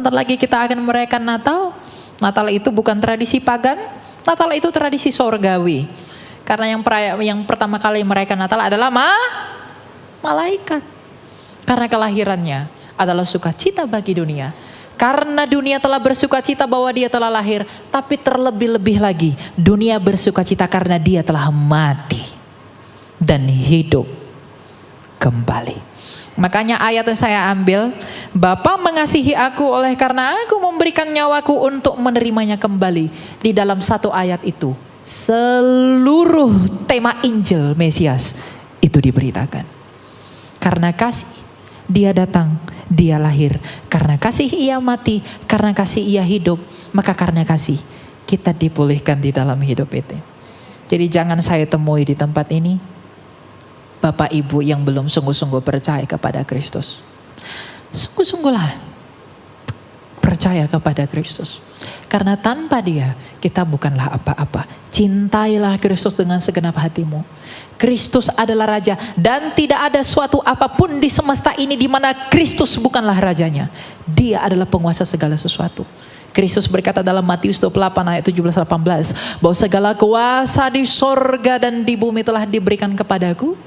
Sebentar lagi kita akan merayakan Natal. Natal itu bukan tradisi pagan, Natal itu tradisi sorgawi. Karena yang pertama kali merayakan Natal adalah malaikat. Karena kelahirannya adalah sukacita bagi dunia. Karena dunia telah bersukacita bahwa dia telah lahir, tapi terlebih-lebih lagi dunia bersukacita karena dia telah mati dan hidup kembali. Makanya ayat yang saya ambil, Bapa mengasihi aku oleh karena aku memberikan nyawaku untuk menerimanya kembali. Di dalam satu ayat itu, seluruh tema Injil Mesias itu diberitakan. Karena kasih dia datang, dia lahir. Karena kasih ia mati, karena kasih ia hidup. Maka karena kasih kita dipulihkan di dalam hidup itu. Jadi jangan saya temui di tempat ini Bapak Ibu yang belum sungguh-sungguh percaya kepada Kristus. Sungguh-sungguhlah percaya kepada Kristus. Karena tanpa dia kita bukanlah apa-apa. Cintailah Kristus dengan segenap hatimu. Kristus adalah Raja dan tidak ada suatu apapun di semesta ini di mana Kristus bukanlah rajanya. Dia adalah penguasa segala sesuatu. Kristus berkata dalam Matius 28 ayat 17-18 bahwa segala kuasa di sorga dan di bumi telah diberikan kepadaku.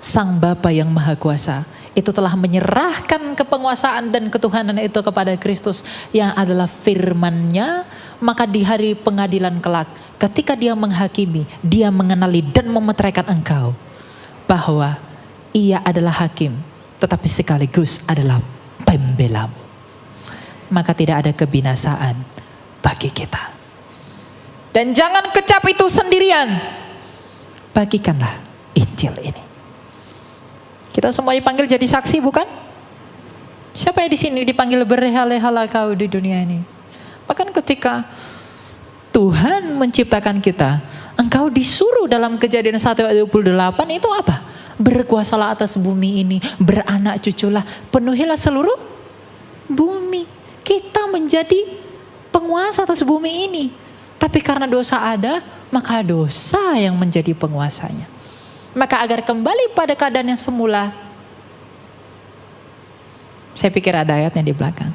Sang Bapa yang Maha Kuasa itu telah menyerahkan kepenguasaan dan ketuhanan itu kepada Kristus yang adalah firman-Nya. Maka di hari pengadilan kelak, ketika dia menghakimi, dia mengenali dan memeteraikan engkau bahwa ia adalah hakim, tetapi sekaligus adalah pembelamu. Maka tidak ada kebinasaan bagi kita. Dan jangan kecap itu sendirian. Bagikanlah Injil ini. Kita semua dipanggil jadi saksi, bukan? Siapa yang di sini dipanggil berleha-lehalah kau di dunia ini? Bahkan ketika Tuhan menciptakan kita, engkau disuruh dalam Kejadian 1 ayat 28 itu apa? Berkuasalah atas bumi ini, beranak cuculah, penuhilah seluruh bumi. Kita menjadi penguasa atas bumi ini. Tapi karena dosa ada, maka dosa yang menjadi penguasanya. Maka agar kembali pada keadaan yang semula, saya pikir ada ayatnya di belakang.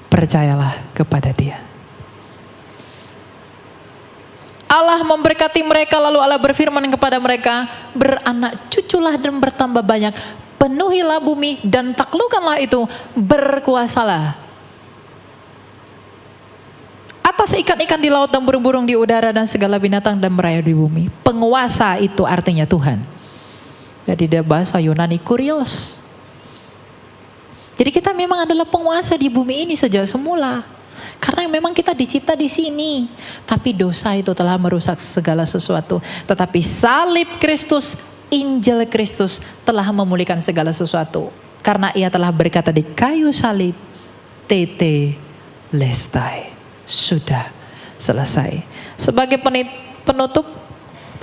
Percayalah kepada dia. Allah memberkati mereka, lalu Allah berfirman kepada mereka, beranak cuculah dan bertambah banyak, penuhilah bumi dan taklukkanlah itu, berkuasalah atas ikan-ikan di laut dan burung-burung di udara dan segala binatang dan merayap di bumi. Penguasa itu artinya Tuhan. Jadi dia bahasa Yunani kurios. Jadi kita memang adalah penguasa di bumi ini sejak semula. Karena memang kita dicipta di sini. Tapi dosa itu telah merusak segala sesuatu. Tetapi salib Kristus, Injil Kristus telah memulihkan segala sesuatu. Karena ia telah berkata di kayu salib, tete lestai. Sudah selesai. Sebagai penutup,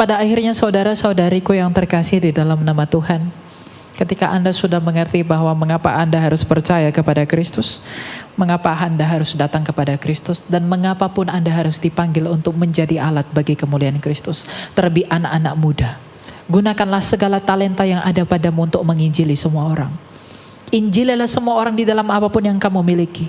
pada akhirnya saudara-saudariku yang terkasih di dalam nama Tuhan, ketika Anda sudah mengerti bahwa mengapa Anda harus percaya kepada Kristus, mengapa Anda harus datang kepada Kristus, dan mengapapun Anda harus dipanggil untuk menjadi alat bagi kemuliaan Kristus. Terlebih anak-anak muda, gunakanlah segala talenta yang ada padamu untuk menginjili semua orang. Injililah semua orang di dalam apapun yang kamu miliki.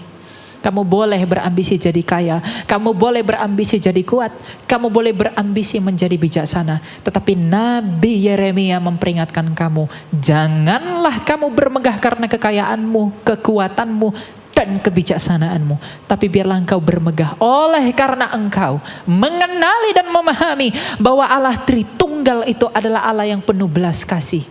Kamu boleh berambisi jadi kaya, kamu boleh berambisi jadi kuat, kamu boleh berambisi menjadi bijaksana. Tetapi Nabi Yeremia memperingatkan kamu, janganlah kamu bermegah karena kekayaanmu, kekuatanmu, dan kebijaksanaanmu. Tapi biarlah engkau bermegah oleh karena engkau mengenali dan memahami bahwa Allah Tritunggal itu adalah Allah yang penuh belas kasih,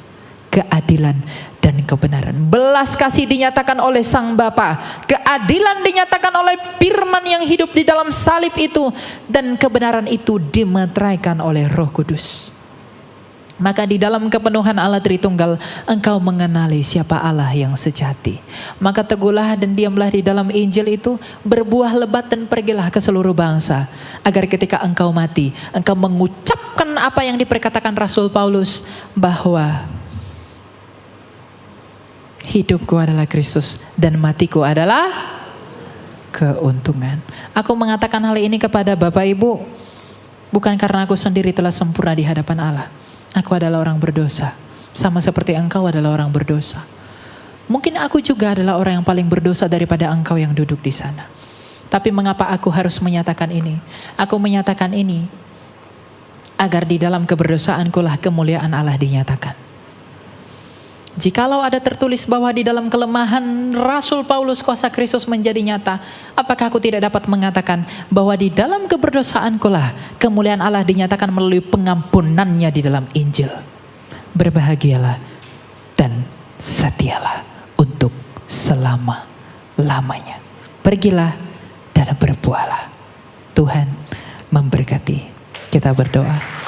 keadilan, dan kebenaran. Belas kasih dinyatakan oleh Sang Bapa, keadilan dinyatakan oleh firman yang hidup di dalam salib itu, dan kebenaran itu dimeteraikan oleh Roh Kudus. Maka di dalam kepenuhan Allah Tritunggal, engkau mengenali siapa Allah yang sejati. Maka teguhlah dan diamlah di dalam Injil itu, berbuah lebat dan pergilah ke seluruh bangsa, agar ketika engkau mati, engkau mengucapkan apa yang diperkatakan Rasul Paulus, bahwa hidupku adalah Kristus dan matiku adalah keuntungan. Aku mengatakan hal ini kepada Bapak Ibu bukan karena aku sendiri telah sempurna di hadapan Allah. Aku adalah orang berdosa, sama seperti engkau adalah orang berdosa. Mungkin aku juga adalah orang yang paling berdosa daripada engkau yang duduk di sana. Tapi mengapa aku harus menyatakan ini? Aku menyatakan ini agar di dalam keberdosaanku lah kemuliaan Allah dinyatakan. Jikalau ada tertulis bahwa di dalam kelemahan Rasul Paulus kuasa Kristus menjadi nyata, apakah aku tidak dapat mengatakan bahwa di dalam keberdosaanku lah kemuliaan Allah dinyatakan melalui pengampunannya di dalam Injil. Berbahagialah dan setialah untuk selama-lamanya. Pergilah dan berbuahlah. Tuhan memberkati. Kita berdoa.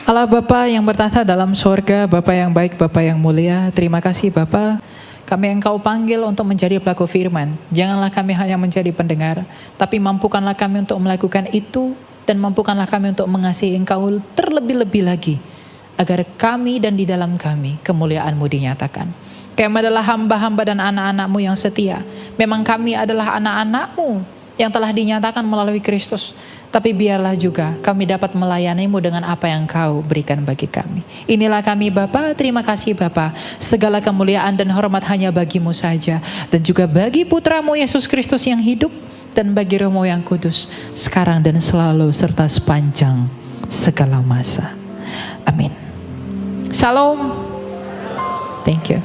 Allah Bapa yang bertata dalam sorga, Bapa yang baik, Bapa yang mulia, terima kasih Bapa, kami Engkau panggil untuk menjadi pelaku firman. Janganlah kami hanya menjadi pendengar, tapi mampukanlah kami untuk melakukan itu, dan mampukanlah kami untuk mengasihi Engkau terlebih-lebih lagi, agar kami dan di dalam kami kemuliaan-Mu dinyatakan. Kami adalah hamba-hamba dan anak-anak-Mu yang setia. Memang kami adalah anak-anak-Mu yang telah dinyatakan melalui Kristus. Tapi biarlah juga kami dapat melayani-Mu dengan apa yang Kau berikan bagi kami. Inilah kami Bapa, terima kasih Bapa. Segala kemuliaan dan hormat hanya bagi-Mu saja. Dan juga bagi Putra-Mu Yesus Kristus yang hidup. Dan bagi Roh-Mu yang kudus. Sekarang dan selalu serta sepanjang segala masa. Amin. Shalom. Thank you.